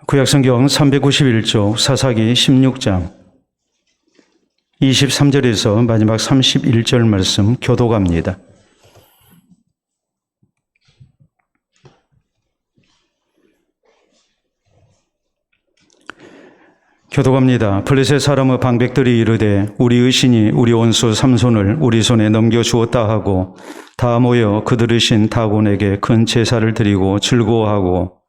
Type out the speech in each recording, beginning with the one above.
구약성경 391쪽 사사기 16장 23절에서 마지막 31절 말씀 교독합니다. 교독합니다. 블레셋 사람의 방백들이 이르되 우리의 신이 우리 원수 삼손을 우리 손에 넘겨주었다 하고 다 모여 그들의 신 다곤에게 큰 제사를 드리고 즐거워하고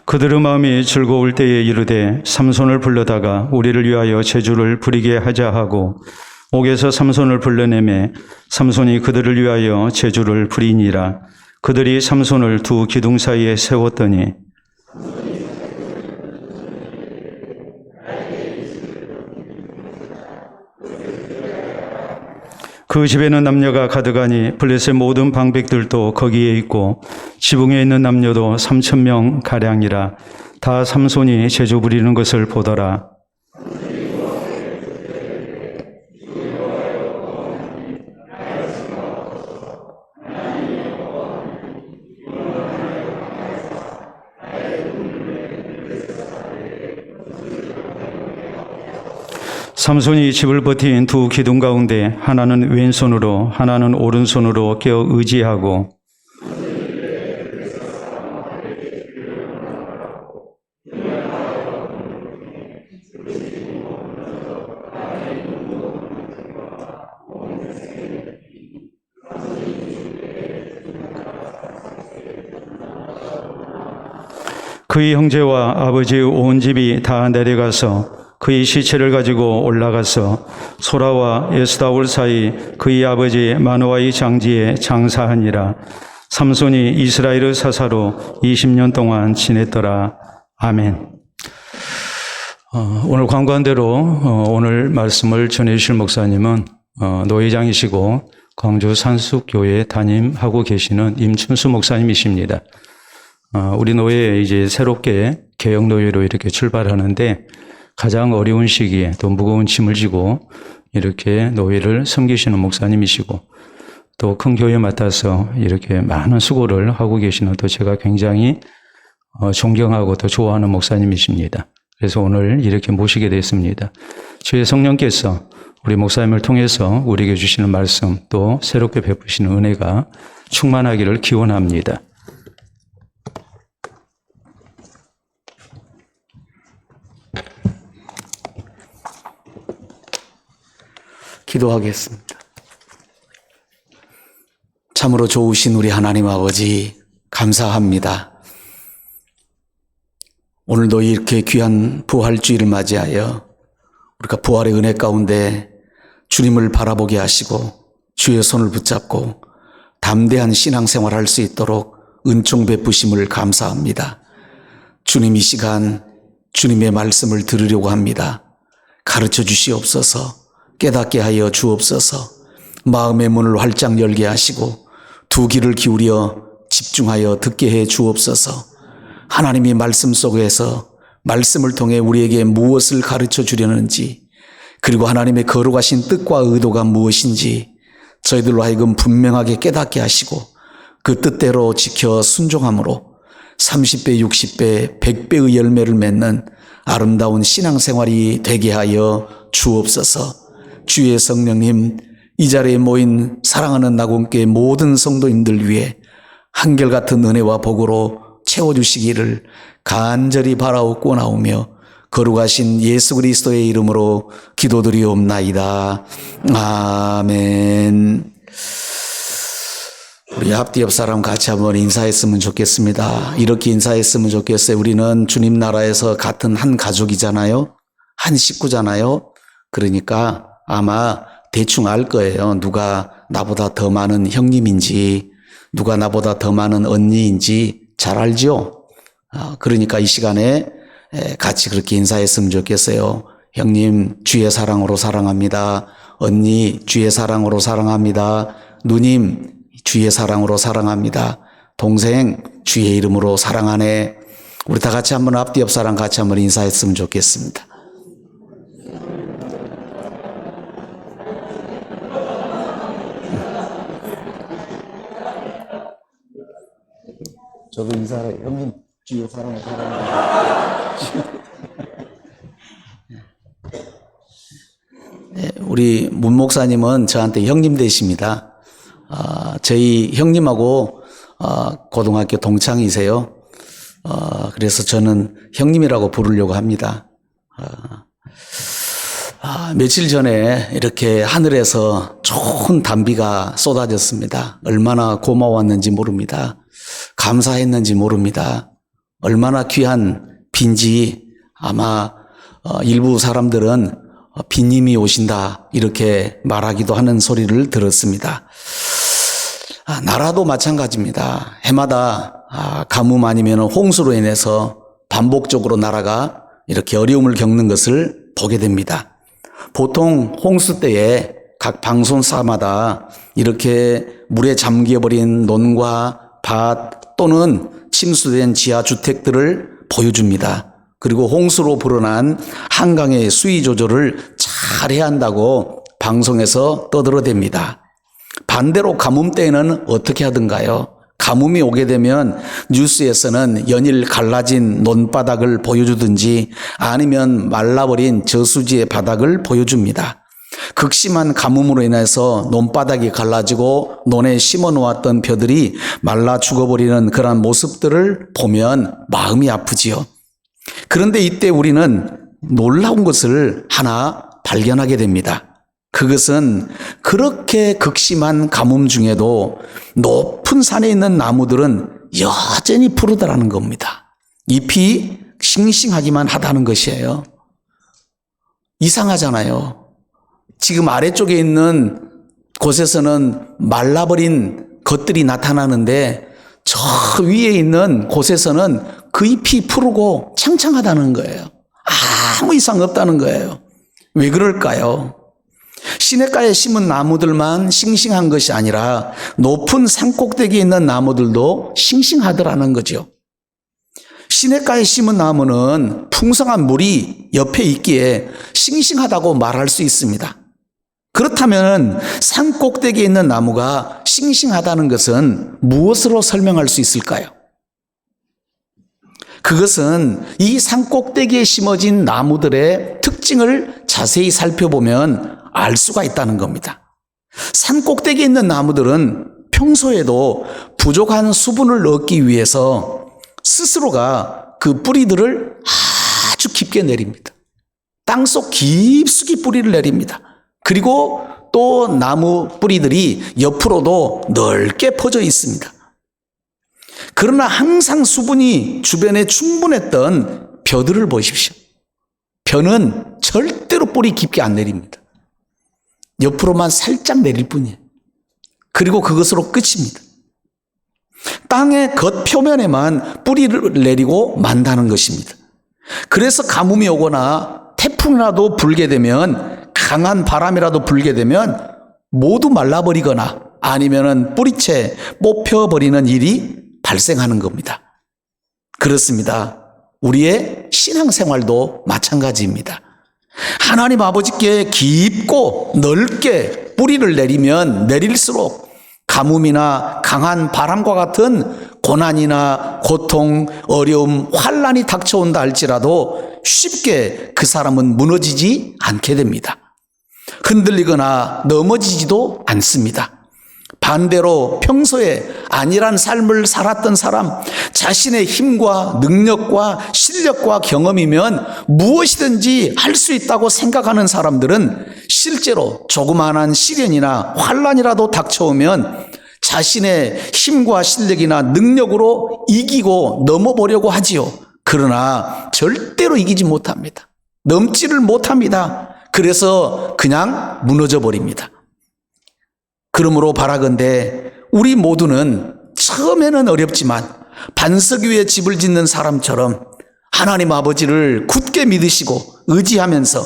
그들의 마음이 즐거울 때에 이르되 삼손을 불러다가 우리를 위하여 제주를 부리게 하자 하고 옥에서 삼손을 불러내매 삼손이 그들을 위하여 제주를 부리니라. 그들이 삼손을 두 기둥 사이에 세웠더니 그 집에는 남녀가 가득하니 블레셋 모든 방백들도 거기에 있고 지붕에 있는 남녀도 3,000명 가량이라. 다 삼손이 제주 부리는 것을 보더라. 삼손이 집을 버틴 두 기둥 가운데 하나는 왼손으로 하나는 오른손으로 껴 의지하고 그의 형제와 아버지의 온 집이 다 내려가서 그의 시체를 가지고 올라가서 소라와 에스다올 사이 그의 아버지 마노아의 장지에 장사하니라. 삼손이 이스라엘의 사사로 20년 동안 지냈더라. 아멘. 오늘 광고한 대로 오늘 말씀을 전해주실 목사님은 노회장이시고 광주 산숙교회 담임하고 계시는 임춘수 목사님이십니다. 우리 노회에 이제 새롭게 개혁노회로 이렇게 출발하는데 가장 어려운 시기에 또 무거운 짐을 지고 이렇게 노회를 섬기시는 목사님이시고 또 큰 교회 맡아서 이렇게 많은 수고를 하고 계시는 또 제가 굉장히 존경하고 또 좋아하는 목사님이십니다. 그래서 오늘 이렇게 모시게 됐습니다. 주의 성령께서 우리 목사님을 통해서 우리에게 주시는 말씀 또 새롭게 베푸시는 은혜가 충만하기를 기원합니다. 기도하겠습니다. 참으로 좋으신 우리 하나님 아버지 감사합니다. 오늘도 이렇게 귀한 부활주의를 맞이하여 우리가 부활의 은혜 가운데 주님을 바라보게 하시고 주의 손을 붙잡고 담대한 신앙생활을 할 수 있도록 은총 베푸심을 감사합니다. 주님 이 시간 주님의 말씀을 들으려고 합니다. 가르쳐 주시옵소서. 깨닫게 하여 주옵소서. 마음의 문을 활짝 열게 하시고 두 귀를 기울여 집중하여 듣게 해 주옵소서. 하나님이 말씀 속에서 말씀을 통해 우리에게 무엇을 가르쳐 주려는지 그리고 하나님의 거룩하신 뜻과 의도가 무엇인지 저희들로 하여금 분명하게 깨닫게 하시고 그 뜻대로 지켜 순종함으로 30배, 60배, 100배의 열매를 맺는 아름다운 신앙생활이 되게 하여 주옵소서. 주의 성령님, 이 자리에 모인 사랑하는 나군께 모든 성도님들 위해 한결같은 은혜와 복으로 채워주시기를 간절히 바라옵고 나오며 거룩하신 예수 그리스도의 이름으로 기도드리옵나이다. 아멘. 우리 앞뒤 옆 사람 같이 한번 인사했으면 좋겠습니다. 이렇게 인사했으면 좋겠어요. 우리는 주님 나라에서 같은 한 가족이잖아요. 한 식구잖아요. 그러니까 아마 대충 알 거예요. 누가 나보다 더 많은 형님인지 누가 나보다 더 많은 언니인지 잘 알죠? 그러니까 이 시간에 같이 그렇게 인사했으면 좋겠어요. 형님 주의 사랑으로 사랑합니다. 언니 주의 사랑으로 사랑합니다. 누님 주의 사랑으로 사랑합니다. 동생 주의 이름으로 사랑하네. 우리 다 같이 한번 앞뒤 옆 사람 같이 한번 인사했으면 좋겠습니다. 저도 인사를 형님 주위에 사랑합니다. 네, 우리 문 목사님은 저한테 형님 되십니다. 저희 형님하고 고등학교 동창이세요. 그래서 저는 형님이라고 부르려고 합니다. 며칠 전에 이렇게 하늘에서 좋은 단비가 쏟아졌습니다. 얼마나 고마웠는지 모릅니다. 감사했는지 모릅니다. 얼마나 귀한 비인지 아마 일부 사람들은 비님이 오신다 이렇게 말하기도 하는 소리를 들었습니다. 나라도 마찬가지입니다. 해마다 가뭄 아니면 홍수로 인해서 반복적으로 나라가 이렇게 어려움을 겪는 것을 보게 됩니다. 보통 홍수 때에 각 방송사마다 이렇게 물에 잠겨버린 논과 밭 또는 침수된 지하주택들을 보여줍니다. 그리고 홍수로 불어난 한강의 수위 조절을 잘 해야 한다고 방송에서 떠들어댑니다. 반대로 가뭄 때에는 어떻게 하던가요? 가뭄이 오게 되면 뉴스에서는 연일 갈라진 논바닥을 보여주든지 아니면 말라버린 저수지의 바닥을 보여줍니다. 극심한 가뭄으로 인해서 논바닥이 갈라지고 논에 심어 놓았던 벼들이 말라 죽어버리는 그런 모습들을 보면 마음이 아프지요. 그런데 이때 우리는 놀라운 것을 하나 발견하게 됩니다. 그것은 그렇게 극심한 가뭄 중에도 높은 산에 있는 나무들은 여전히 푸르다라는 겁니다. 잎이 싱싱하기만 하다는 것이에요. 이상하잖아요. 지금 아래쪽에 있는 곳에서는 말라버린 것들이 나타나는데 저 위에 있는 곳에서는 그 잎이 푸르고 창창하다는 거예요. 아무 이상 없다는 거예요. 왜 그럴까요? 시냇가에 심은 나무들만 싱싱한 것이 아니라 높은 산꼭대기에 있는 나무들도 싱싱하더라는 거죠. 시냇가에 심은 나무는 풍성한 물이 옆에 있기에 싱싱하다고 말할 수 있습니다. 그렇다면 산꼭대기에 있는 나무가 싱싱하다는 것은 무엇으로 설명할 수 있을까요? 그것은 이 산꼭대기에 심어진 나무들의 특징을 자세히 살펴보면 알 수가 있다는 겁니다. 산꼭대기에 있는 나무들은 평소에도 부족한 수분을 얻기 위해서 스스로가 그 뿌리들을 아주 깊게 내립니다. 땅속 깊숙이 뿌리를 내립니다. 그리고 또 나무 뿌리들이 옆으로도 넓게 퍼져 있습니다. 그러나 항상 수분이 주변에 충분했던 벼들을 보십시오. 벼는 절대로 뿌리 깊게 안 내립니다. 옆으로만 살짝 내릴 뿐이에요. 그리고 그것으로 끝입니다. 땅의 겉표면에만 뿌리를 내리고 만다는 것입니다. 그래서 가뭄이 오거나 태풍이라도 불게 되면 강한 바람이라도 불게 되면 모두 말라버리거나 아니면은 뿌리채 뽑혀버리는 일이 발생하는 겁니다. 그렇습니다. 우리의 신앙생활도 마찬가지입니다. 하나님 아버지께 깊고 넓게 뿌리를 내리면 내릴수록 가뭄이나 강한 바람과 같은 고난이나 고통, 어려움, 환난이 닥쳐온다 할지라도 쉽게 그 사람은 무너지지 않게 됩니다. 흔들리거나 넘어지지도 않습니다. 반대로 평소에 안일한 삶을 살았던 사람, 자신의 힘과 능력과 실력과 경험이면 무엇이든지 할 수 있다고 생각하는 사람들은 실제로 조그마한 시련이나 환난이라도 닥쳐오면 자신의 힘과 실력이나 능력으로 이기고 넘어보려고 하지요. 그러나 절대로 이기지 못합니다. 넘지를 못합니다. 그래서 그냥 무너져 버립니다. 그러므로 바라건대 우리 모두는 처음에는 어렵지만 반석 위에 집을 짓는 사람처럼 하나님 아버지를 굳게 믿으시고 의지하면서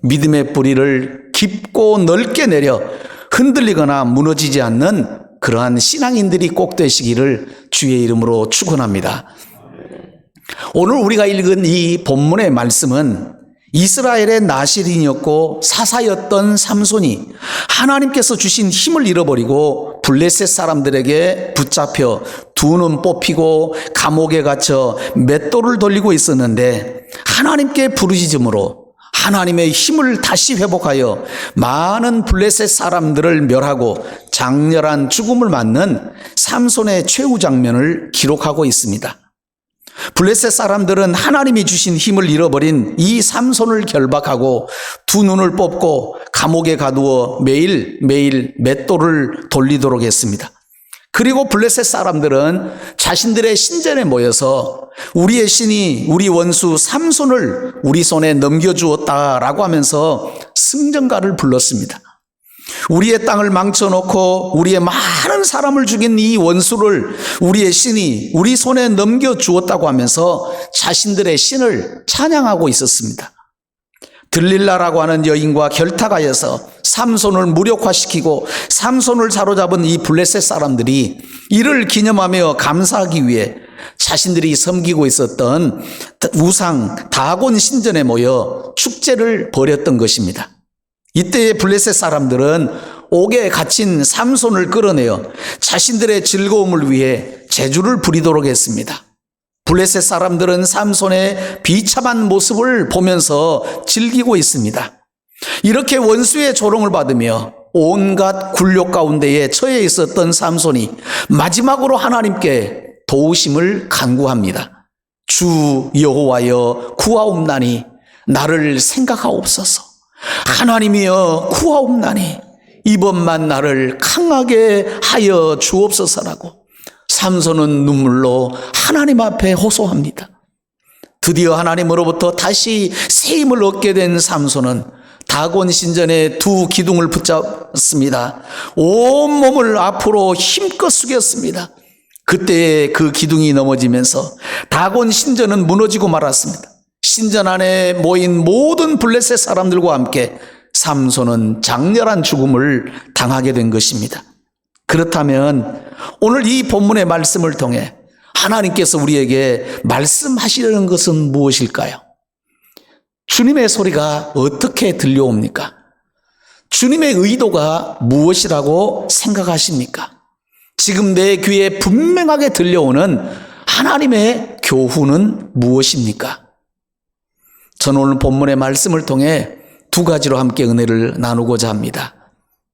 믿음의 뿌리를 깊고 넓게 내려 흔들리거나 무너지지 않는 그러한 신앙인들이 꼭 되시기를 주의 이름으로 축원합니다. 오늘 우리가 읽은 이 본문의 말씀은 이스라엘의 나실인이었고 사사였던 삼손이 하나님께서 주신 힘을 잃어버리고 블레셋 사람들에게 붙잡혀 두 눈 뽑히고 감옥에 갇혀 맷돌을 돌리고 있었는데 하나님께 부르짖음으로 하나님의 힘을 다시 회복하여 많은 블레셋 사람들을 멸하고 장렬한 죽음을 맞는 삼손의 최후 장면을 기록하고 있습니다. 블레셋 사람들은 하나님이 주신 힘을 잃어버린 이 삼손을 결박하고 두 눈을 뽑고 감옥에 가두어 매일 맷돌을 돌리도록 했습니다. 그리고 블레셋 사람들은 자신들의 신전에 모여서 우리의 신이 우리 원수 삼손을 우리 손에 넘겨주었다라고 하면서 승전가를 불렀습니다. 우리의 땅을 망쳐놓고 우리의 많은 사람을 죽인 이 원수를 우리의 신이 우리 손에 넘겨주었다고 하면서 자신들의 신을 찬양하고 있었습니다. 들릴라라고 하는 여인과 결탁하여서 삼손을 무력화시키고 삼손을 사로잡은 이 블레셋 사람들이 이를 기념하며 감사하기 위해 자신들이 섬기고 있었던 우상 다곤 신전에 모여 축제를 벌였던 것입니다. 이때의 블레셋 사람들은 옥에 갇힌 삼손을 끌어내어 자신들의 즐거움을 위해 제주를 부리도록 했습니다. 블레셋 사람들은 삼손의 비참한 모습을 보면서 즐기고 있습니다. 이렇게 원수의 조롱을 받으며 온갖 굴욕 가운데에 처해 있었던 삼손이 마지막으로 하나님께 도우심을 간구합니다. 주 여호와여 구하옵나니 나를 생각하옵소서. 하나님이여 구하옵나니 이번만 나를 강하게 하여 주옵소서라고 삼손은 눈물로 하나님 앞에 호소합니다. 드디어 하나님으로부터 다시 새 힘을 얻게 된 삼손은 다곤 신전의 두 기둥을 붙잡습니다. 온몸을 앞으로 힘껏 숙였습니다. 그때 그 기둥이 넘어지면서 다곤 신전은 무너지고 말았습니다. 신전 안에 모인 모든 블레셋 사람들과 함께 삼손은 장렬한 죽음을 당하게 된 것입니다. 그렇다면 오늘 이 본문의 말씀을 통해 하나님께서 우리에게 말씀하시려는 것은 무엇일까요? 주님의 소리가 어떻게 들려옵니까? 주님의 의도가 무엇이라고 생각하십니까? 지금 내 귀에 분명하게 들려오는 하나님의 교훈은 무엇입니까? 저는 오늘 본문의 말씀을 통해 두 가지로 함께 은혜를 나누고자 합니다.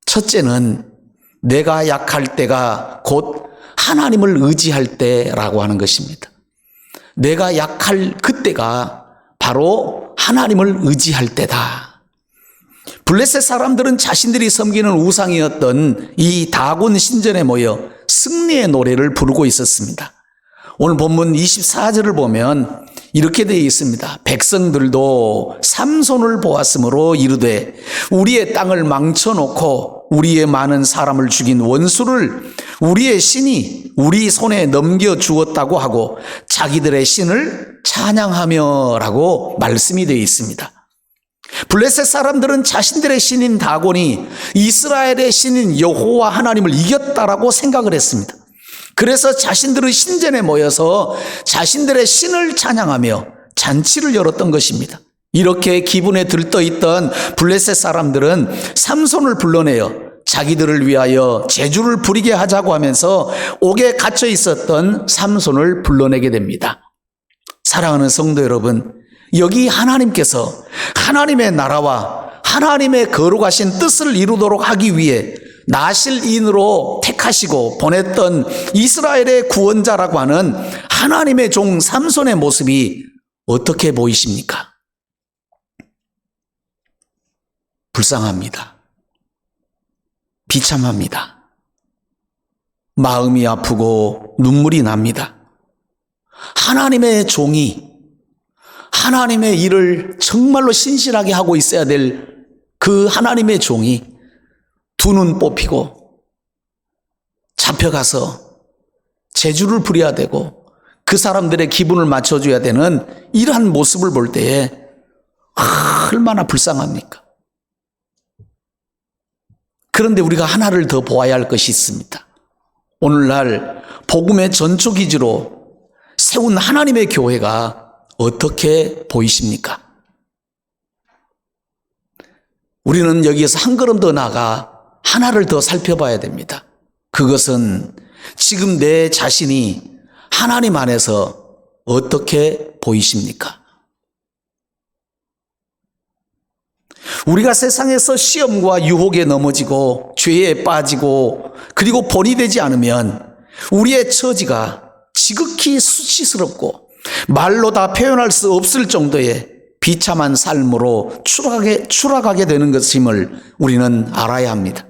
첫째는 내가 약할 때가 곧 하나님을 의지할 때라고 하는 것입니다. 내가 약할 그때가 바로 하나님을 의지할 때다. 블레셋 사람들은 자신들이 섬기는 우상이었던 이 다곤 신전에 모여 승리의 노래를 부르고 있었습니다. 오늘 본문 24절을 보면 이렇게 되어 있습니다. 백성들도 삼손을 보았으므로 이르되 우리의 땅을 망쳐놓고 우리의 많은 사람을 죽인 원수를 우리의 신이 우리 손에 넘겨주었다고 하고 자기들의 신을 찬양하며 라고 말씀이 되어 있습니다. 블레셋 사람들은 자신들의 신인 다곤이 이스라엘의 신인 여호와 하나님을 이겼다라고 생각을 했습니다. 그래서 자신들의 신전에 모여서 자신들의 신을 찬양하며 잔치를 열었던 것입니다. 이렇게 기분에 들떠있던 블레셋 사람들은 삼손을 불러내어 자기들을 위하여 제주를 부리게 하자고 하면서 옥에 갇혀 있었던 삼손을 불러내게 됩니다. 사랑하는 성도 여러분, 여기 하나님께서 하나님의 나라와 하나님의 거룩하신 뜻을 이루도록 하기 위해 나실인으로 택하시고 보냈던 이스라엘의 구원자라고 하는 하나님의 종 삼손의 모습이 어떻게 보이십니까? 불쌍합니다. 비참합니다. 마음이 아프고 눈물이 납니다. 하나님의 종이 하나님의 일을 정말로 신실하게 하고 있어야 될 그 하나님의 종이 두 눈 뽑히고 잡혀가서 제주를 부려야 되고 그 사람들의 기분을 맞춰줘야 되는 이러한 모습을 볼 때에 얼마나 불쌍합니까? 그런데 우리가 하나를 더 보아야 할 것이 있습니다. 오늘날 복음의 전초기지로 세운 하나님의 교회가 어떻게 보이십니까? 우리는 여기에서 한 걸음 더 나아가 하나를 더 살펴봐야 됩니다. 그것은 지금 내 자신이 하나님 안에서 어떻게 보이십니까? 우리가 세상에서 시험과 유혹에 넘어지고 죄에 빠지고 그리고 본이 되지 않으면 우리의 처지가 지극히 수치스럽고 말로 다 표현할 수 없을 정도의 비참한 삶으로 추락하게 되는 것임을 우리는 알아야 합니다.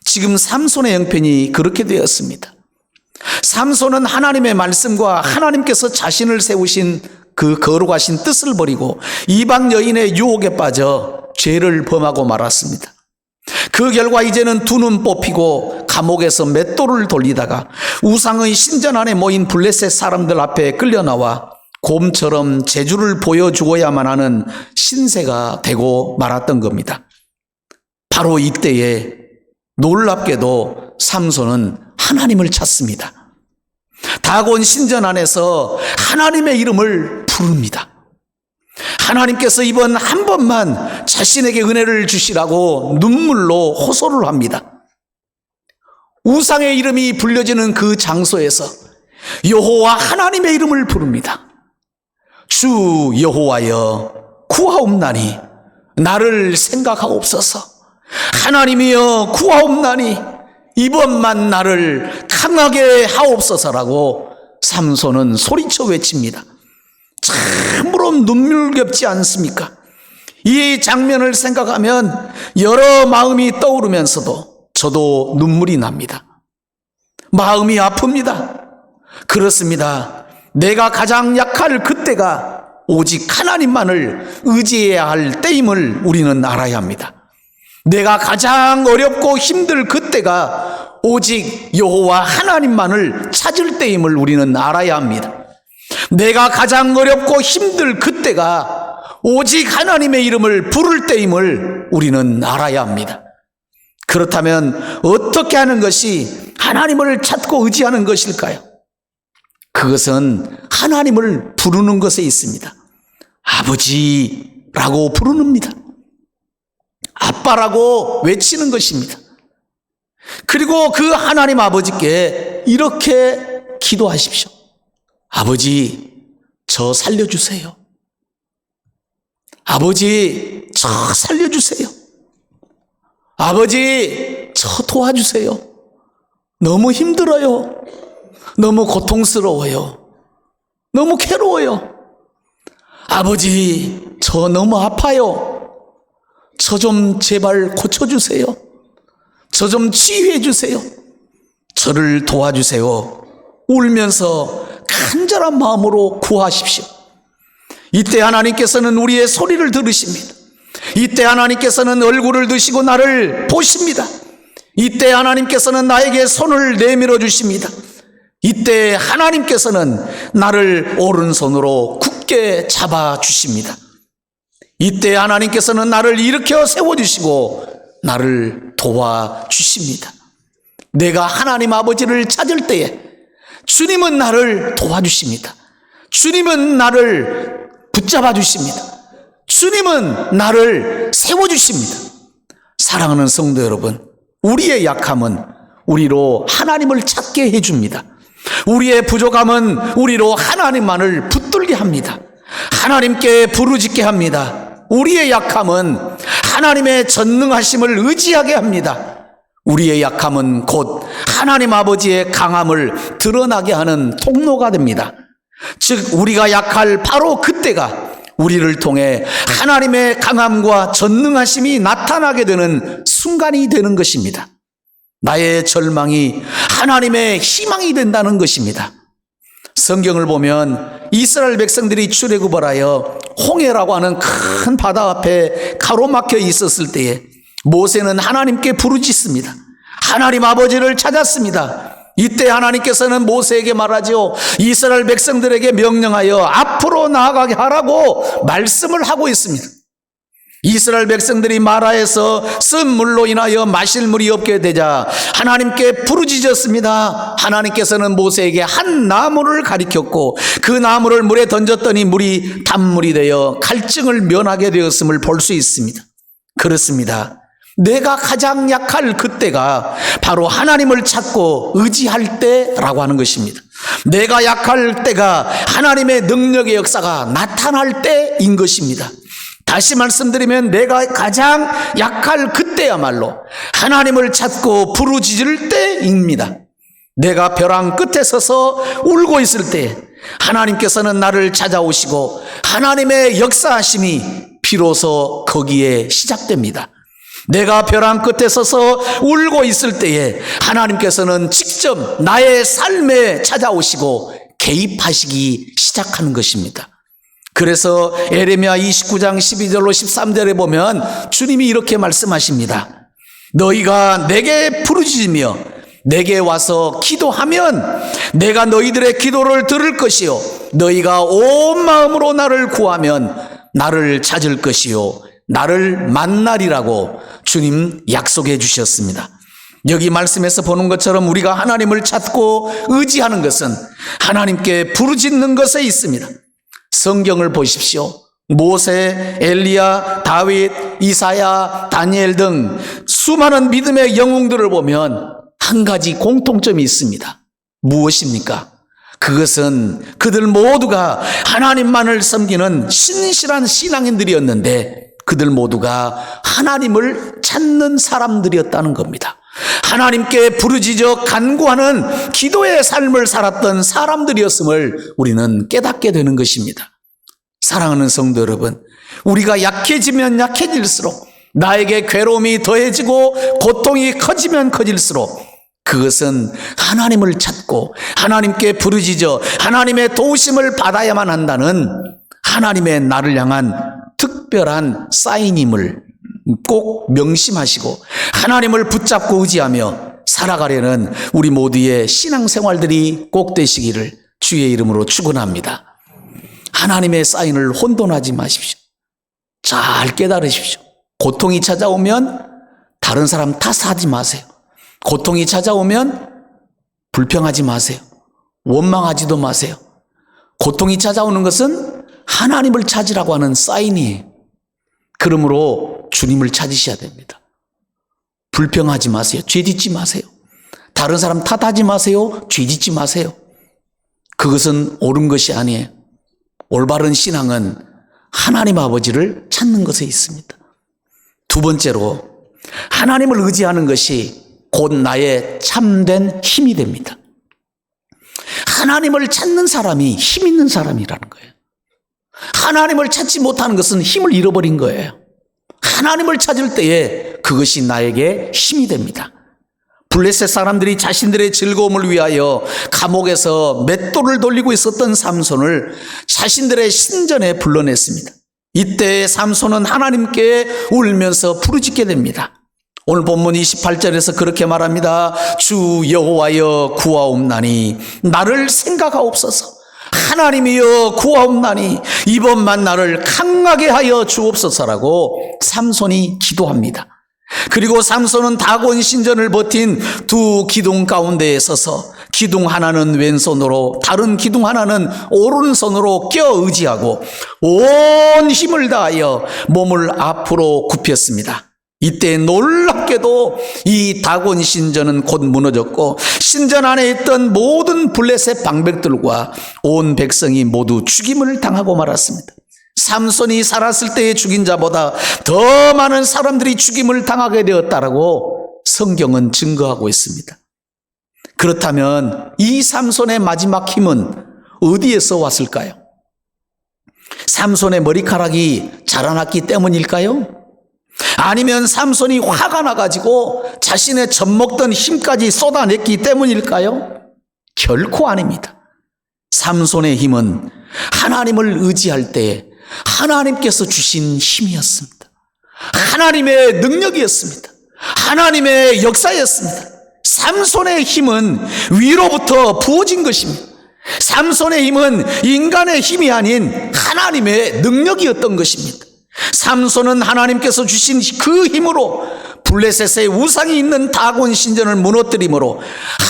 지금 삼손의 형편이 그렇게 되었습니다. 삼손은 하나님의 말씀과 하나님께서 자신을 세우신 그 거룩하신 뜻을 버리고 이방 여인의 유혹에 빠져 죄를 범하고 말았습니다. 그 결과 이제는 두 눈 뽑히고 감옥에서 맷돌을 돌리다가 우상의 신전 안에 모인 블레셋 사람들 앞에 끌려나와 곰처럼 재주를 보여주어야만 하는 신세가 되고 말았던 겁니다. 바로 이때에 놀랍게도 삼손은 하나님을 찾습니다. 다곤 신전 안에서 하나님의 이름을 부릅니다. 하나님께서 이번 한 번만 자신에게 은혜를 주시라고 눈물로 호소를 합니다. 우상의 이름이 불려지는 그 장소에서 여호와 하나님의 이름을 부릅니다. 주 여호와여 구하옵나니 나를 생각하옵소서. 하나님이여 구하옵나니 이번만 나를 강하게 하옵소서라고 삼손은 소리쳐 외칩니다. 참으로 눈물겹지 않습니까? 이 장면을 생각하면 여러 마음이 떠오르면서도 저도 눈물이 납니다. 마음이 아픕니다. 그렇습니다. 내가 가장 약할 그때가 오직 하나님만을 의지해야 할 때임을 우리는 알아야 합니다. 내가 가장 어렵고 힘들 그때가 오직 여호와 하나님만을 찾을 때임을 우리는 알아야 합니다. 내가 가장 어렵고 힘들 그때가 오직 하나님의 이름을 부를 때임을 우리는 알아야 합니다. 그렇다면 어떻게 하는 것이 하나님을 찾고 의지하는 것일까요? 그것은 하나님을 부르는 것에 있습니다. 아버지라고 부르는입니다. 아빠라고 외치는 것입니다. 그리고 그 하나님 아버지께 이렇게 기도하십시오. 아버지, 저 살려주세요. 아버지, 저 살려주세요. 아버지, 저 도와주세요. 너무 힘들어요. 너무 고통스러워요. 너무 괴로워요. 아버지, 저 너무 아파요. 저 좀 제발 고쳐주세요. 저 좀 치유해 주세요. 저를 도와주세요. 울면서 간절한 마음으로 구하십시오. 이때 하나님께서는 우리의 소리를 들으십니다. 이때 하나님께서는 얼굴을 드시고 나를 보십니다. 이때 하나님께서는 나에게 손을 내밀어 주십니다. 이때 하나님께서는 나를 오른손으로 굳게 잡아 주십니다. 이때 하나님께서는 나를 일으켜 세워주시고 나를 도와주십니다. 내가 하나님 아버지를 찾을 때에 주님은 나를 도와주십니다. 주님은 나를 붙잡아 주십니다. 주님은 나를 세워주십니다. 사랑하는 성도 여러분, 우리의 약함은 우리로 하나님을 찾게 해줍니다. 우리의 부족함은 우리로 하나님만을 붙들게 합니다. 하나님께 부르짖게 합니다. 우리의 약함은 하나님의 전능하심을 의지하게 합니다. 우리의 약함은 곧 하나님 아버지의 강함을 드러나게 하는 통로가 됩니다. 즉 우리가 약할 바로 그때가 우리를 통해 하나님의 강함과 전능하심이 나타나게 되는 순간이 되는 것입니다. 나의 절망이 하나님의 희망이 된다는 것입니다. 성경을 보면 이스라엘 백성들이 출애굽을 하여 홍해라고 하는 큰 바다 앞에 가로막혀 있었을 때에 모세는 하나님께 부르짖습니다. 하나님 아버지를 찾았습니다. 이때 하나님께서는 모세에게 말하죠. 이스라엘 백성들에게 명령하여 앞으로 나아가게 하라고 말씀을 하고 있습니다. 이스라엘 백성들이 마라에서 쓴 물로 인하여 마실 물이 없게 되자 하나님께 부르짖었습니다. 하나님께서는 모세에게 한 나무를 가리켰고 그 나무를 물에 던졌더니 물이 단물이 되어 갈증을 면하게 되었음을 볼 수 있습니다. 그렇습니다. 내가 가장 약할 그때가 바로 하나님을 찾고 의지할 때라고 하는 것입니다. 내가 약할 때가 하나님의 능력의 역사가 나타날 때인 것입니다. 다시 말씀드리면 내가 가장 약할 그때야말로 하나님을 찾고 부르짖을 때입니다. 내가 벼랑 끝에 서서 울고 있을 때 하나님께서는 나를 찾아오시고 하나님의 역사하심이 비로소 거기에 시작됩니다. 내가 벼랑 끝에 서서 울고 있을 때에 하나님께서는 직접 나의 삶에 찾아오시고 개입하시기 시작하는 것입니다. 그래서 에레미야 29장 12절로 13절에 보면 주님이 이렇게 말씀하십니다. 너희가 내게 부르짖으며 내게 와서 기도하면 내가 너희들의 기도를 들을 것이요 너희가 온 마음으로 나를 구하면 나를 찾을 것이요 나를 만나리라고 주님 약속해 주셨습니다. 여기 말씀에서 보는 것처럼 우리가 하나님을 찾고 의지하는 것은 하나님께 부르짖는 것에 있습니다. 성경을 보십시오. 모세, 엘리야, 다윗, 이사야, 다니엘 등 수많은 믿음의 영웅들을 보면 한 가지 공통점이 있습니다. 무엇입니까? 그것은 그들 모두가 하나님만을 섬기는 신실한 신앙인들이었는데 그들 모두가 하나님을 찾는 사람들이었다는 겁니다. 하나님께 부르짖어 간구하는 기도의 삶을 살았던 사람들이었음을 우리는 깨닫게 되는 것입니다. 사랑하는 성도 여러분, 우리가 약해지면 약해질수록 나에게 괴로움이 더해지고 고통이 커지면 커질수록 그것은 하나님을 찾고 하나님께 부르짖어 하나님의 도우심을 받아야만 한다는 하나님의 나를 향한 특별한 사인임을 꼭 명심하시고 하나님을 붙잡고 의지하며 살아가려는 우리 모두의 신앙생활들이 꼭 되시기를 주의 이름으로 축원합니다. 하나님의 사인을 혼돈하지 마십시오. 잘 깨달으십시오. 고통이 찾아오면 다른 사람 탓하지 마세요. 고통이 찾아오면 불평하지 마세요. 원망하지도 마세요. 고통이 찾아오는 것은 하나님을 찾으라고 하는 사인이에요. 그러므로 주님을 찾으셔야 됩니다. 불평하지 마세요. 죄짓지 마세요. 다른 사람 탓하지 마세요. 죄짓지 마세요. 그것은 옳은 것이 아니에요. 올바른 신앙은 하나님 아버지를 찾는 것에 있습니다. 두 번째로 하나님을 의지하는 것이 곧 나의 참된 힘이 됩니다. 하나님을 찾는 사람이 힘 있는 사람이라는 거예요. 하나님을 찾지 못하는 것은 힘을 잃어버린 거예요. 하나님을 찾을 때에 그것이 나에게 힘이 됩니다. 블레셋 사람들이 자신들의 즐거움을 위하여 감옥에서 맷돌을 돌리고 있었던 삼손을 자신들의 신전에 불러냈습니다. 이때 삼손은 하나님께 울면서 부르짖게 됩니다. 오늘 본문 28절에서 그렇게 말합니다. 주 여호와여 구하옵나니 나를 생각하옵소서. 하나님이여 구하옵나니 이번만 나를 강하게 하여 주옵소서라고 삼손이 기도합니다. 그리고 삼손은 다곤 신전을 버틴 두 기둥 가운데에 서서 기둥 하나는 왼손으로 다른 기둥 하나는 오른손으로 껴 의지하고 온 힘을 다하여 몸을 앞으로 굽혔습니다. 이때 놀랍게도 이 다곤 신전은 곧 무너졌고 신전 안에 있던 모든 블레셋 방백들과 온 백성이 모두 죽임을 당하고 말았습니다. 삼손이 살았을 때의 죽인 자보다 더 많은 사람들이 죽임을 당하게 되었다라고 성경은 증거하고 있습니다. 그렇다면 이 삼손의 마지막 힘은 어디에서 왔을까요? 삼손의 머리카락이 자라났기 때문일까요? 아니면 삼손이 화가 나가지고 자신의 젖먹던 힘까지 쏟아냈기 때문일까요? 결코 아닙니다. 삼손의 힘은 하나님을 의지할 때 하나님께서 주신 힘이었습니다. 하나님의 능력이었습니다. 하나님의 역사였습니다. 삼손의 힘은 위로부터 부어진 것입니다. 삼손의 힘은 인간의 힘이 아닌 하나님의 능력이었던 것입니다. 삼손은 하나님께서 주신 그 힘으로 블레셋의 우상이 있는 다곤 신전을 무너뜨림으로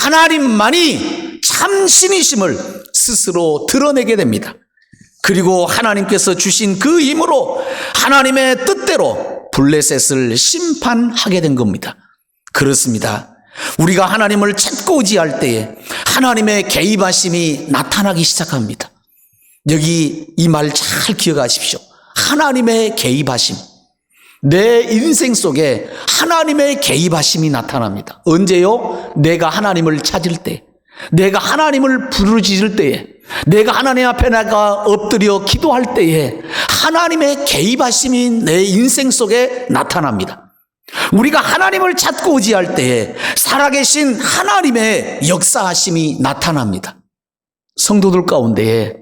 하나님만이 참신이심을 스스로 드러내게 됩니다. 그리고 하나님께서 주신 그 힘으로 하나님의 뜻대로 블레셋을 심판하게 된 겁니다. 그렇습니다. 우리가 하나님을 찾고 의지할 때에 하나님의 개입하심이 나타나기 시작합니다. 여기 이 말 잘 기억하십시오. 하나님의 개입하심. 내 인생 속에 하나님의 개입하심이 나타납니다. 언제요? 내가 하나님을 찾을 때, 내가 하나님을 부르짖을 때에, 내가 하나님 앞에 나가 엎드려 기도할 때에 하나님의 개입하심이 내 인생 속에 나타납니다. 우리가 하나님을 찾고 의지할 때에 살아계신 하나님의 역사하심이 나타납니다. 성도들 가운데에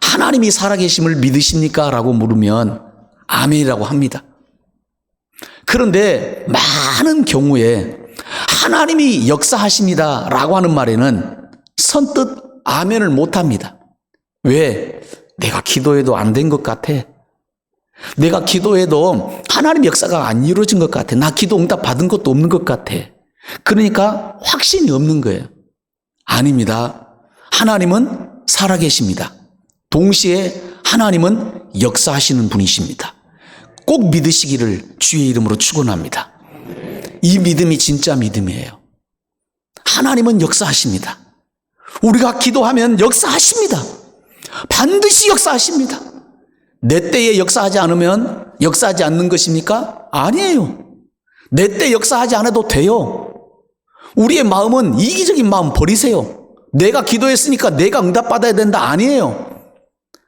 하나님이 살아계심을 믿으십니까? 라고 물으면 아멘이라고 합니다. 그런데 많은 경우에 하나님이 역사하십니다 라고 하는 말에는 선뜻 아멘을 못합니다. 왜? 내가 기도해도 안 된 것 같아. 내가 기도해도 하나님 역사가 안 이루어진 것 같아. 나 기도 응답 받은 것도 없는 것 같아. 그러니까 확신이 없는 거예요. 아닙니다. 하나님은 살아계십니다. 동시에 하나님은 역사하시는 분이십니다. 꼭 믿으시기를 주의 이름으로 축원합니다. 이 믿음이 진짜 믿음이에요. 하나님은 역사하십니다. 우리가 기도하면 역사하십니다. 반드시 역사하십니다. 내 때에 역사하지 않으면 역사하지 않는 것입니까? 아니에요. 내 때 역사하지 않아도 돼요. 우리의 마음은 이기적인 마음 버리세요. 내가 기도했으니까 내가 응답받아야 된다. 아니에요.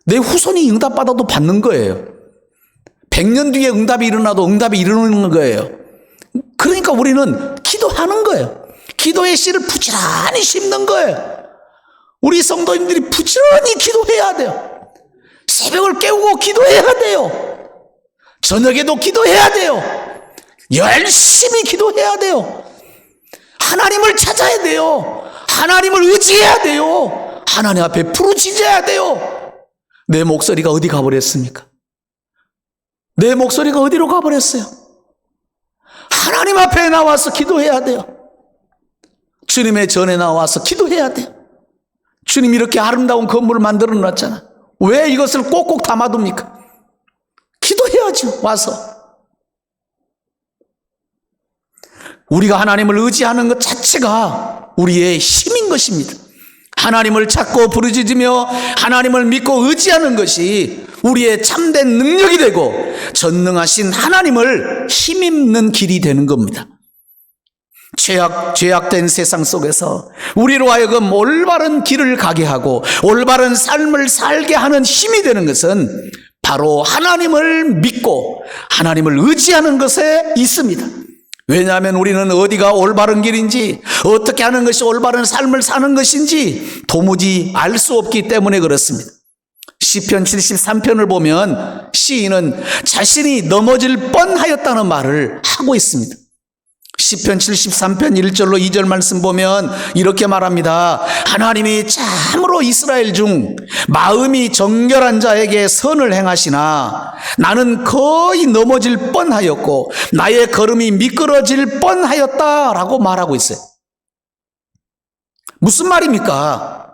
내 후손이 응답받아도 받는 거예요. 100년 뒤에 응답이 일어나도 응답이 일어나는 거예요. 그러니까 우리는 기도하는 거예요. 기도의 씨를 부지런히 심는 거예요. 우리 성도님들이 부지런히 기도해야 돼요. 새벽을 깨우고 기도해야 돼요. 저녁에도 기도해야 돼요. 열심히 기도해야 돼요. 하나님을 찾아야 돼요. 하나님을 의지해야 돼요. 하나님 앞에 부르짖어야 돼요. 내 목소리가 어디 가버렸습니까? 내 목소리가 어디로 가버렸어요? 하나님 앞에 나와서 기도해야 돼요. 주님의 전에 나와서 기도해야 돼요. 주님 이렇게 아름다운 건물을 만들어 놨잖아. 왜 이것을 꼭꼭 담아둡니까? 기도해야죠. 와서. 우리가 하나님을 의지하는 것 자체가 우리의 힘인 것입니다. 하나님을 찾고 부르짖으며 하나님을 믿고 의지하는 것이 우리의 참된 능력이 되고 전능하신 하나님을 힘입는 길이 되는 겁니다. 죄악된 세상 속에서 우리로 하여금 올바른 길을 가게 하고 올바른 삶을 살게 하는 힘이 되는 것은 바로 하나님을 믿고 하나님을 의지하는 것에 있습니다. 왜냐하면 우리는 어디가 올바른 길인지 어떻게 하는 것이 올바른 삶을 사는 것인지 도무지 알 수 없기 때문에 그렇습니다. 시편 73편을 보면 시인은 자신이 넘어질 뻔하였다는 말을 하고 있습니다. 시편 73편 1절로 2절 말씀 보면 이렇게 말합니다. 하나님이 참으로 이스라엘 중 마음이 정결한 자에게 선을 행하시나 나는 거의 넘어질 뻔하였고 나의 걸음이 미끄러질 뻔하였다라고 말하고 있어요. 무슨 말입니까?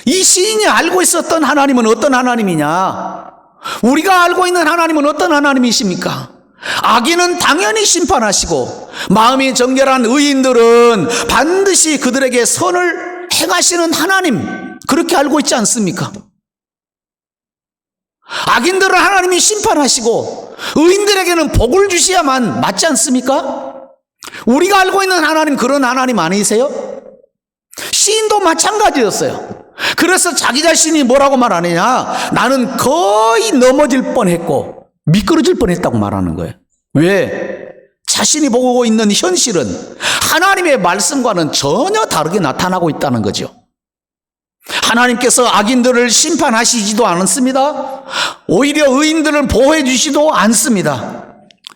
이 시인이 알고 있었던 하나님은 어떤 하나님이냐? 우리가 알고 있는 하나님은 어떤 하나님이십니까? 악인은 당연히 심판하시고 마음이 정결한 의인들은 반드시 그들에게 선을 행하시는 하나님, 그렇게 알고 있지 않습니까? 악인들은 하나님이 심판하시고 의인들에게는 복을 주셔야만 맞지 않습니까? 우리가 알고 있는 하나님 그런 하나님 아니세요? 시인도 마찬가지였어요. 그래서 자기 자신이 뭐라고 말하느냐? 나는 거의 넘어질 뻔했고 미끄러질 뻔했다고 말하는 거예요. 왜? 자신이 보고 있는 현실은 하나님의 말씀과는 전혀 다르게 나타나고 있다는 거죠. 하나님께서 악인들을 심판하시지도 않습니다. 오히려 의인들을 보호해 주시도 않습니다.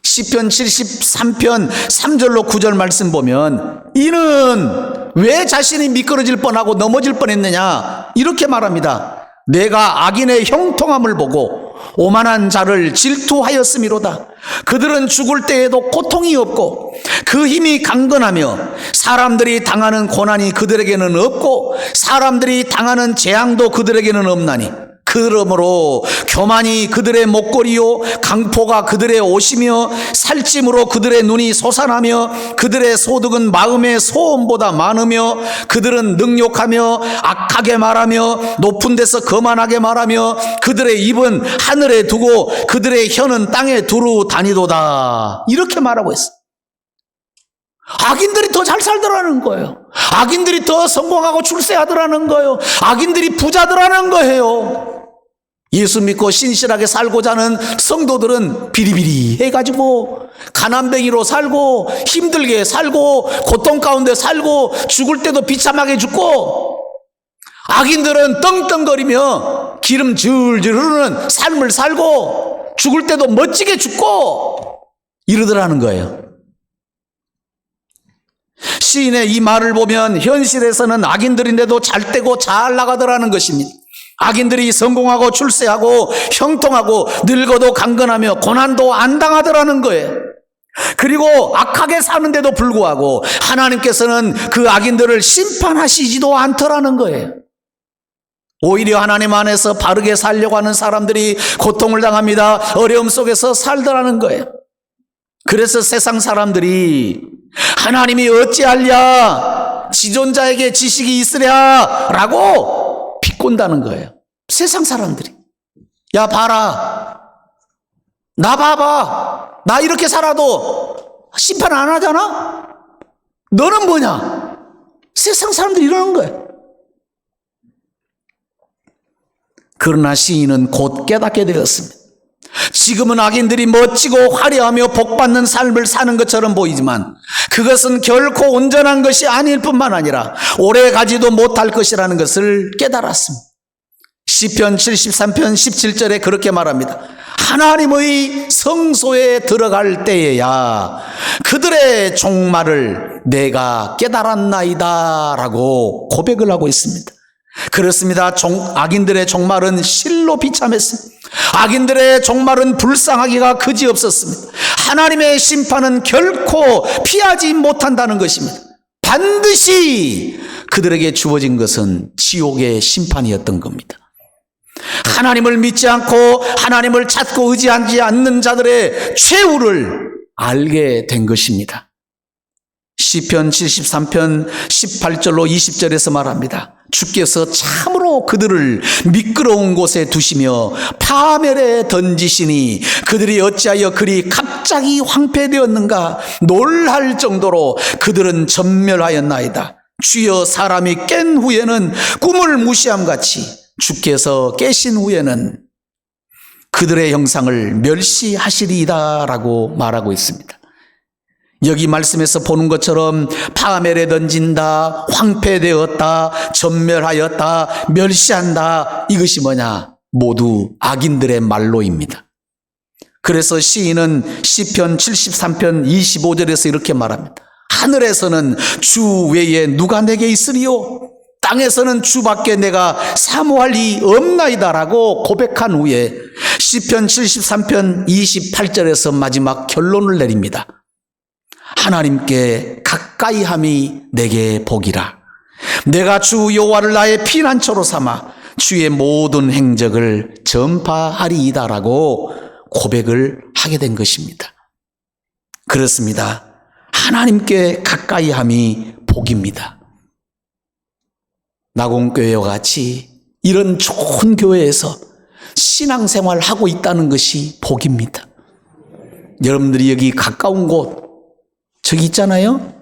시편 73편 3절로 9절 말씀 보면 이는 왜 자신이 미끄러질 뻔하고 넘어질 뻔했느냐 이렇게 말합니다. 내가 악인의 형통함을 보고 오만한 자를 질투하였음이로다. 그들은 죽을 때에도 고통이 없고 그 힘이 강건하며 사람들이 당하는 고난이 그들에게는 없고 사람들이 당하는 재앙도 그들에게는 없나니 그러므로 교만이 그들의 목걸이요 강포가 그들의 옷이며 살찜으로 그들의 눈이 솟아나며 그들의 소득은 마음의 소음보다 많으며 그들은 능욕하며 악하게 말하며 높은 데서 거만하게 말하며 그들의 입은 하늘에 두고 그들의 혀는 땅에 두루 다니도다. 이렇게 말하고 있어. 악인들이 더 잘 살더라는 거예요. 악인들이 더 성공하고 출세하더라는 거예요. 악인들이 부자더라는 거예요. 예수 믿고 신실하게 살고자 하는 성도들은 비리비리 해가지고 가난뱅이로 살고 힘들게 살고 고통 가운데 살고 죽을 때도 비참하게 죽고, 악인들은 떵떵거리며 기름 줄줄 흐르는 삶을 살고 죽을 때도 멋지게 죽고 이러더라는 거예요. 시인의 이 말을 보면 현실에서는 악인들인데도 잘 되고 잘 나가더라는 것입니다. 악인들이 성공하고 출세하고 형통하고 늙어도 강건하며 고난도 안 당하더라는 거예요. 그리고 악하게 사는데도 불구하고 하나님께서는 그 악인들을 심판하시지도 않더라는 거예요. 오히려 하나님 안에서 바르게 살려고 하는 사람들이 고통을 당합니다. 어려움 속에서 살더라는 거예요. 그래서 세상 사람들이 하나님이 어찌하랴, 지존자에게 지식이 있으랴 라고 비꼰다는 거예요. 세상 사람들이. 야 봐라, 나 봐봐, 나 이렇게 살아도 심판 안 하잖아? 너는 뭐냐? 세상 사람들이 이러는 거예요. 그러나 시인은 곧 깨닫게 되었습니다. 지금은 악인들이 멋지고 화려하며 복받는 삶을 사는 것처럼 보이지만 그것은 결코 온전한 것이 아닐 뿐만 아니라 오래 가지도 못할 것이라는 것을 깨달았습니다. 시편 73편 17절에 그렇게 말합니다. 하나님의 성소에 들어갈 때에야 그들의 종말을 내가 깨달았나이다 라고 고백을 하고 있습니다. 그렇습니다. 악인들의 종말은 실로 비참했습니다. 악인들의 종말은 불쌍하기가 그지없었습니다. 하나님의 심판은 결코 피하지 못한다는 것입니다. 반드시 그들에게 주어진 것은 지옥의 심판이었던 겁니다. 하나님을 믿지 않고 하나님을 찾고 의지하지 않는 자들의 최후를 알게 된 것입니다. 시편 73편 18절로 20절에서 말합니다. 주께서 참으로 그들을 미끄러운 곳에 두시며 파멸에 던지시니 그들이 어찌하여 그리 갑자기 황폐되었는가 놀랄 정도로 그들은 전멸하였나이다. 주여, 사람이 깬 후에는 꿈을 무시함같이 주께서 깨신 후에는 그들의 형상을 멸시하시리이다 라고 말하고 있습니다. 여기 말씀에서 보는 것처럼 파멸에 던진다, 황폐되었다, 전멸하였다, 멸시한다, 이것이 뭐냐? 모두 악인들의 말로입니다. 그래서 시인은 시편 73편 25절에서 이렇게 말합니다. 하늘에서는 주 외에 누가 내게 있으리요? 땅에서는 주밖에 내가 사모할 리 없나이다 라고 고백한 후에 시편 73편 28절에서 마지막 결론을 내립니다. 하나님께 가까이함이 내게 복이라. 내가 주 여호와를 나의 피난처로 삼아 주의 모든 행적을 전파하리이다 라고 고백을 하게 된 것입니다. 그렇습니다. 하나님께 가까이함이 복입니다. 나공교회와 같이 이런 좋은 교회에서 신앙생활을 하고 있다는 것이 복입니다. 여러분들이 여기 가까운 곳 저기 있잖아요.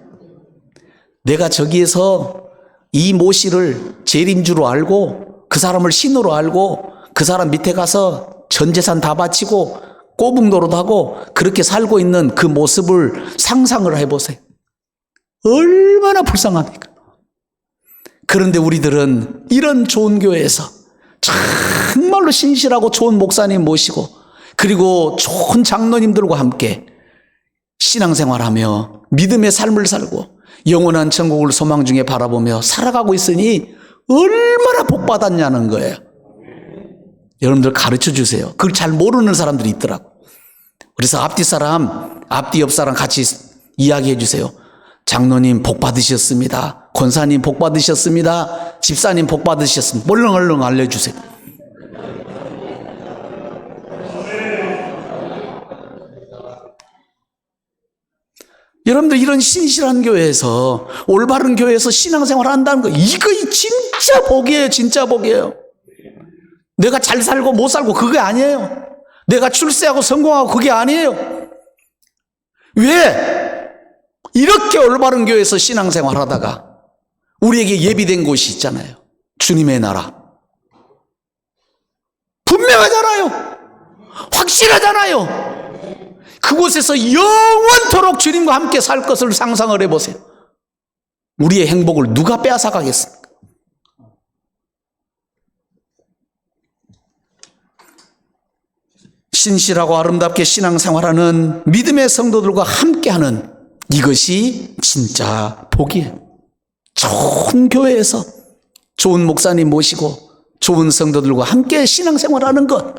내가 저기에서 이 모씨를 재림주로 알고 그 사람을 신으로 알고 그 사람 밑에 가서 전 재산 다 바치고 꼬북노릇 하고 그렇게 살고 있는 그 모습을 상상을 해보세요. 얼마나 불쌍합니까? 그런데 우리들은 이런 좋은 교회에서 정말로 신실하고 좋은 목사님 모시고 그리고 좋은 장로님들과 함께 신앙생활하며 믿음의 삶을 살고 영원한 천국을 소망 중에 바라보며 살아가고 있으니 얼마나 복받았냐는 거예요. 여러분들 가르쳐 주세요. 그걸 잘 모르는 사람들이 있더라고. 그래서 앞뒤 사람, 앞뒤 옆 사람 같이 이야기해 주세요. 장로님 복 받으셨습니다. 권사님 복 받으셨습니다. 집사님 복 받으셨습니다. 얼른 알려주세요. 여러분들 이런 신실한 교회에서 올바른 교회에서 신앙생활을 한다는 거 이거 진짜 복이에요. 진짜 복이에요. 내가 잘 살고 못 살고 그게 아니에요. 내가 출세하고 성공하고 그게 아니에요. 왜? 이렇게 올바른 교회에서 신앙생활 하다가 우리에게 예비된 곳이 있잖아요. 주님의 나라. 분명하잖아요. 확실하잖아요. 그곳에서 영원토록 주님과 함께 살 것을 상상을 해보세요. 우리의 행복을 누가 빼앗아가겠습니까? 신실하고 아름답게 신앙생활하는 믿음의 성도들과 함께하는 이것이 진짜 복이에요. 좋은 교회에서 좋은 목사님 모시고 좋은 성도들과 함께 신앙생활하는 것,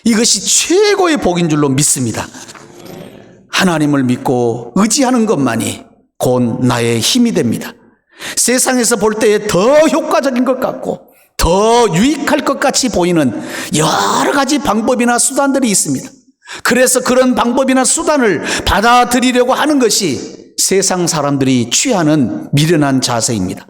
이것이 최고의 복인 줄로 믿습니다. 하나님을 믿고 의지하는 것만이 곧 나의 힘이 됩니다. 세상에서 볼 때에 더 효과적인 것 같고 더 유익할 것 같이 보이는 여러 가지 방법이나 수단들이 있습니다. 그래서 그런 방법이나 수단을 받아들이려고 하는 것이 세상 사람들이 취하는 미련한 자세입니다.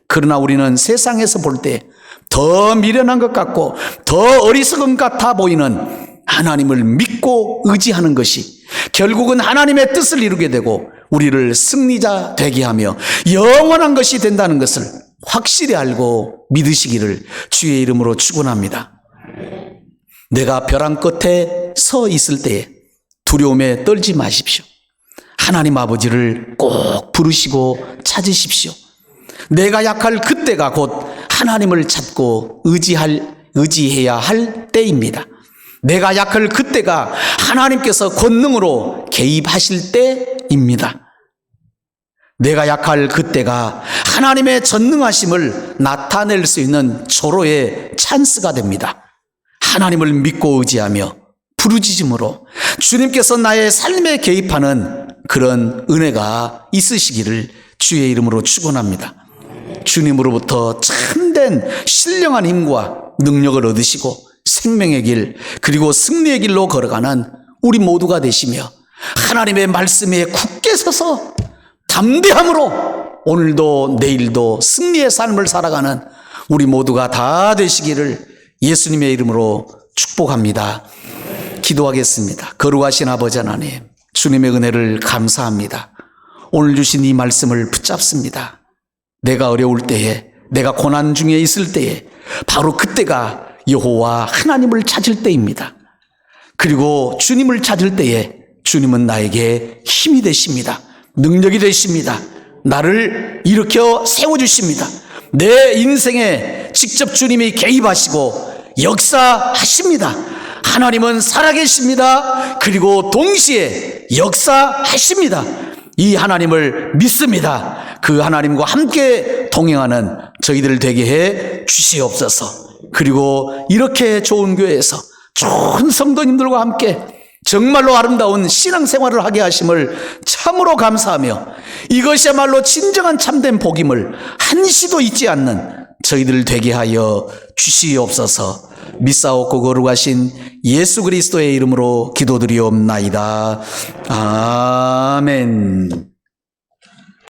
그러나 우리는 세상에서 볼 때 더 미련한 것 같고 더 어리석은 것 같아 보이는 하나님을 믿고 의지하는 것이 결국은 하나님의 뜻을 이루게 되고 우리를 승리자 되게 하며 영원한 것이 된다는 것을 확실히 알고 믿으시기를 주의 이름으로 축원합니다. 내가 벼랑 끝에 서 있을 때에 두려움에 떨지 마십시오. 하나님 아버지를 꼭 부르시고 찾으십시오. 내가 약할 그때가 곧 하나님을 찾고 의지해야 할 때입니다. 내가 약할 그때가 하나님께서 권능으로 개입하실 때입니다. 내가 약할 그때가 하나님의 전능하심을 나타낼 수 있는 절호의 찬스가 됩니다. 하나님을 믿고 의지하며 부르짖음으로 주님께서 나의 삶에 개입하는 그런 은혜가 있으시기를 주의 이름으로 축원합니다. 주님으로부터 참된 신령한 힘과 능력을 얻으시고 생명의 길 그리고 승리의 길로 걸어가는 우리 모두가 되시며 하나님의 말씀에 굳게 서서 담대함으로 오늘도 내일도 승리의 삶을 살아가는 우리 모두가 다 되시기를 예수님의 이름으로 축복합니다. 기도하겠습니다. 거룩하신 아버지 하나님, 주님의 은혜를 감사합니다. 오늘 주신 이 말씀을 붙잡습니다. 내가 어려울 때에, 내가 고난 중에 있을 때에 바로 그때가 여호와 하나님을 찾을 때입니다. 그리고 주님을 찾을 때에 주님은 나에게 힘이 되십니다. 능력이 되십니다. 나를 일으켜 세워주십니다. 내 인생에 직접 주님이 개입하시고 역사하십니다. 하나님은 살아계십니다. 그리고 동시에 역사하십니다. 이 하나님을 믿습니다. 그 하나님과 함께 동행하는 저희들 되게 해 주시옵소서. 그리고 이렇게 좋은 교회에서 좋은 성도님들과 함께 정말로 아름다운 신앙생활을 하게 하심을 참으로 감사하며 이것이야말로 진정한 참된 복임을 한시도 잊지 않는 저희들 되게 하여 주시옵소서. 믿사옵고 거룩하신 예수 그리스도의 이름으로 기도드리옵나이다. 아멘.